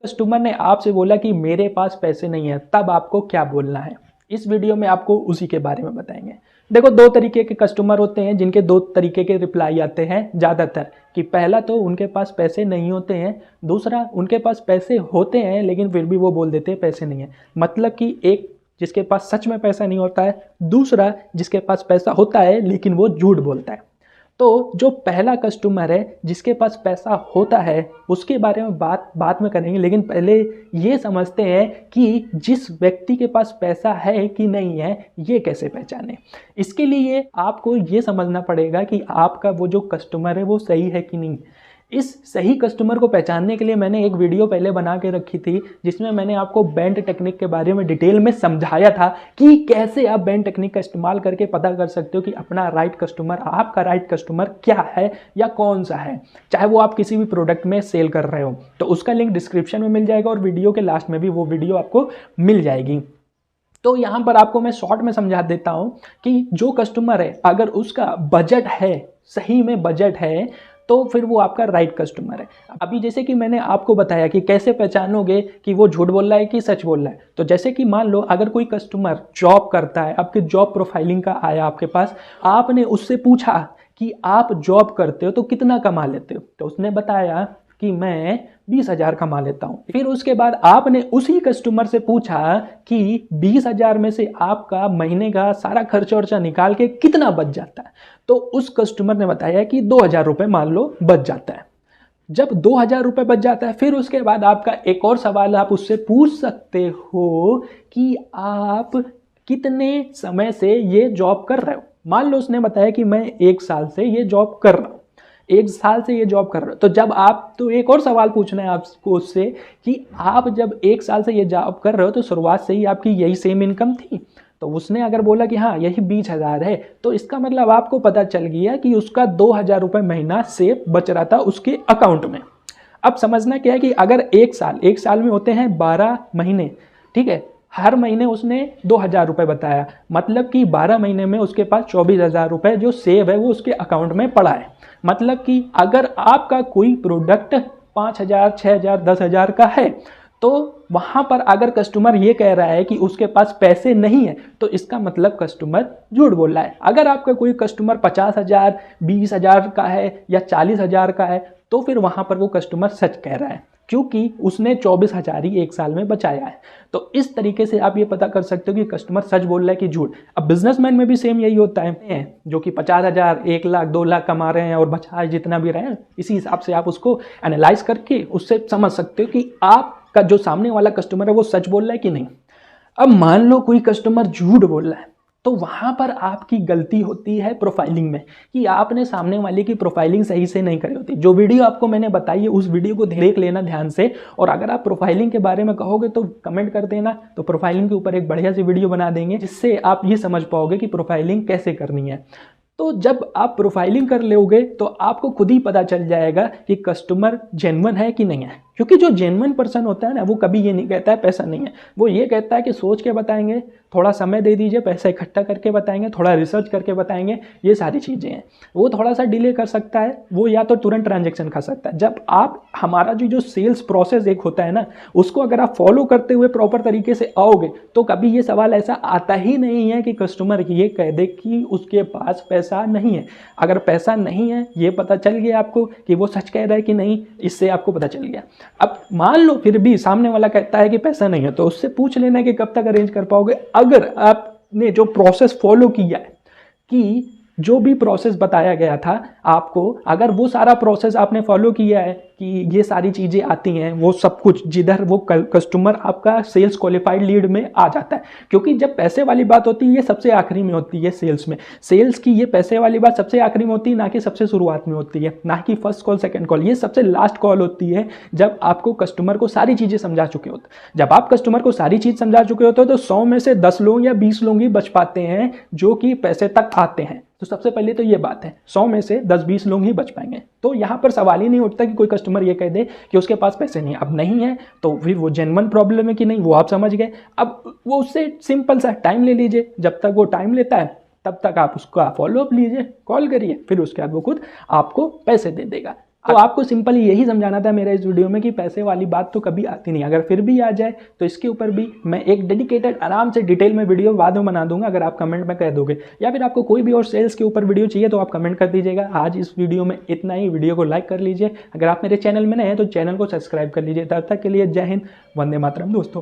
Customer ने आपसे बोला कि मेरे पास पैसे नहीं है, तब आपको क्या बोलना है? इस वीडियो में आपको उसी के बारे में बताएंगे। देखो, दो तरीके के कस्टमर होते हैं जिनके दो तरीके के रिप्लाई आते हैं ज़्यादातर। कि पहला तो उनके पास पैसे नहीं होते हैं, दूसरा उनके पास पैसे होते हैं लेकिन फिर भी वो बोल देते हैं पैसे नहीं है। मतलब कि एक जिसके पास सच में पैसा नहीं होता है, दूसरा जिसके पास पैसा होता है लेकिन वो झूठ बोलता है। तो जो पहला कस्टमर है जिसके पास पैसा होता है उसके बारे में बात में करेंगे, लेकिन पहले ये समझते हैं कि जिस व्यक्ति के पास पैसा है कि नहीं है ये कैसे पहचाने। इसके लिए आपको ये समझना पड़ेगा कि आपका वो जो कस्टमर है वो सही है कि नहीं। इस सही कस्टमर को पहचानने के लिए मैंने एक वीडियो पहले बना के रखी थी जिसमें मैंने आपको बैंड टेक्निक के बारे में डिटेल में समझाया था कि कैसे आप बैंड टेक्निक का इस्तेमाल करके पता कर सकते हो कि अपना राइट कस्टमर, आपका राइट कस्टमर क्या है या कौन सा है। चाहे वो आप किसी भी प्रोडक्ट में सेल कर रहे हो तो उसका लिंक डिस्क्रिप्शन में मिल जाएगा और वीडियो के लास्ट में भी वो वीडियो आपको मिल जाएगी। तो यहाँ पर आपको मैं शॉर्ट में समझा देता हूँ कि जो कस्टमर है अगर उसका बजट है, सही में बजट है, तो फिर वो आपका राइट कस्टमर है। अभी जैसे कि मैंने आपको बताया कि कैसे पहचानोगे कि वो झूठ बोल रहा है कि सच बोल रहा है। तो जैसे कि मान लो अगर कोई कस्टमर जॉब करता है, आपके जॉब प्रोफाइलिंग का आया आपके पास, आपने उससे पूछा कि आप जॉब करते हो तो कितना कमा लेते हो, तो उसने बताया कि मैं 20,000 कमा लेता हूँ। फिर उसके बाद आपने उसी कस्टमर से पूछा कि 20,000 में से आपका महीने का सारा खर्चा वर्चा निकाल के कितना बच जाता है, तो उस कस्टमर ने बताया कि 2,000 रुपये मान लो बच जाता है। जब 2,000 रुपये बच जाता है फिर उसके बाद आपका एक और सवाल आप उससे पूछ सकते हो कि आप कितने समय से ये जॉब कर रहे हो। मान लो उसने बताया कि मैं 1 साल से ये जॉब कर रहा हूँ, 1 साल से ये जॉब कर रहे हो। तो जब आप, तो एक और सवाल पूछना है आपको उससे कि आप जब 1 साल से ये जॉब कर रहे हो तो शुरुआत से ही आपकी यही सेम इनकम थी। तो उसने अगर बोला कि हाँ यही 20,000 है, तो इसका मतलब आपको पता चल गया कि उसका 2,000 रुपये महीना से बच रहा था उसके अकाउंट में। अब समझना क्या है कि अगर 1 साल में होते हैं 12 महीने, ठीक है, हर महीने उसने 2,000 रुपये बताया, मतलब कि 12 महीने में उसके पास 24,000 रुपये जो सेव है वो उसके अकाउंट में पड़ा है। मतलब कि अगर आपका कोई प्रोडक्ट 5,000, 6,000, 10,000 का है तो वहां पर अगर कस्टमर ये कह रहा है कि उसके पास पैसे नहीं है तो इसका मतलब कस्टमर झूठ बोल रहा है। अगर आपका कोई कस्टमर 50,000, 20,000 का है या 40,000 का है तो फिर वहां पर वो कस्टमर सच कह रहा है, क्योंकि उसने 24,000 ही 1 साल में बचाया है। तो इस तरीके से आप ये पता कर सकते हो कि कस्टमर सच बोल रहा है कि झूठ। अब बिजनेसमैन में भी सेम यही होता है, जो कि 50,000, 1 लाख, 2 लाख कमा रहे हैं और बचा जितना भी रहे हैं, इसी हिसाब से आप उसको एनालाइज करके उससे समझ सकते हो कि आपका जो सामने वाला कस्टमर है वो सच बोल रहा है कि नहीं। अब मान लो कोई कस्टमर झूठ बोल रहा है तो वहां पर आपकी गलती होती है प्रोफाइलिंग में, कि आपने सामने वाले की प्रोफाइलिंग सही से नहीं करी होती। जो वीडियो आपको मैंने बताई है उस वीडियो को देख लेना ध्यान से, और अगर आप प्रोफाइलिंग के बारे में कहोगे तो कमेंट कर देना, तो प्रोफाइलिंग के ऊपर एक बढ़िया सी वीडियो बना देंगे जिससे आप ये समझ पाओगे कि प्रोफाइलिंग कैसे करनी है। तो जब आप प्रोफाइलिंग कर लोगे तो आपको खुद ही पता चल जाएगा कि कस्टमर जेन्युइन है कि नहीं है। क्योंकि जो जेन्युइन पर्सन होता है ना, वो कभी ये नहीं कहता है पैसा नहीं है, वो ये कहता है कि सोच के बताएंगे, थोड़ा समय दे दीजिए, पैसा इकट्ठा करके बताएंगे, थोड़ा रिसर्च करके बताएंगे, ये सारी चीज़ें हैं। वो थोड़ा सा डिले कर सकता है, वो या तो तुरंत ट्रांजेक्शन खा सकता है। जब आप, हमारा जो सेल्स प्रोसेस एक होता है ना, उसको अगर आप फॉलो करते हुए प्रॉपर तरीके से आओगे तो कभी ये सवाल ऐसा आता ही नहीं है कि कस्टमर ये कह दे कि उसके पास पैसा नहीं है। अगर पैसा नहीं है ये पता चल गया आपको कि वो सच कह रहा है कि नहीं, इससे आपको पता चल गया। अब मान लो फिर भी सामने वाला कहता है कि पैसा नहीं है, तो उससे पूछ लेना कि कब तक अरेंज कर पाओगे। अगर आपने जो प्रोसेस फॉलो किया है, कि जो भी प्रोसेस बताया गया था आपको, अगर वो सारा प्रोसेस आपने फॉलो किया है कि ये सारी चीज़ें आती हैं, वो सब कुछ, जिधर वो कस्टमर आपका सेल्स क्वालिफाइड लीड में आ जाता है। क्योंकि जब पैसे वाली बात होती है ये सबसे आखिरी में होती है सेल्स में। सेल्स की ये पैसे वाली बात सबसे आखिरी में होती है, ना कि सबसे शुरुआत में होती है, ना कि फर्स्ट कॉल, सेकंड कॉल। ये सबसे लास्ट कॉल होती है जब आपको कस्टमर को सारी चीज़ें समझा चुके होते। जब आप कस्टमर को सारी चीज़ समझा चुके होते हो तो 100 में से 10 लोग या 20 लोग ही बच पाते हैं जो कि पैसे तक आते हैं। तो सबसे पहले तो ये बात है, 100 में से 10-20 लोग ही बच पाएंगे। तो यहाँ पर सवाल ही नहीं उठता कि कोई कस्टमर ये कह दे कि उसके पास पैसे नहीं है। अब नहीं है तो फिर वो जेन्युइन प्रॉब्लम है कि नहीं, वो आप समझ गए। अब वो उससे सिंपल सा टाइम ले लीजिए, जब तक वो टाइम लेता है तब तक आप उसका फॉलोअप लीजिए, कॉल करिए, फिर उसके बाद वो खुद आपको पैसे दे देगा। तो आपको सिंपल यही समझाना था मेरा इस वीडियो में कि पैसे वाली बात तो कभी आती नहीं। अगर फिर भी आ जाए तो इसके ऊपर भी मैं एक डेडिकेटेड आराम से डिटेल में वीडियो बाद में बना दूंगा, अगर आप कमेंट में कह दोगे, या फिर आपको कोई भी और सेल्स के ऊपर वीडियो चाहिए तो आप कमेंट कर दीजिएगा। आज इस वीडियो में इतना ही। वीडियो को लाइक कर लीजिए, अगर आप मेरे चैनल में नए हैं तो चैनल को सब्सक्राइब कर लीजिए। तब तक के लिए जय हिंद, वंदे मातरम दोस्तों।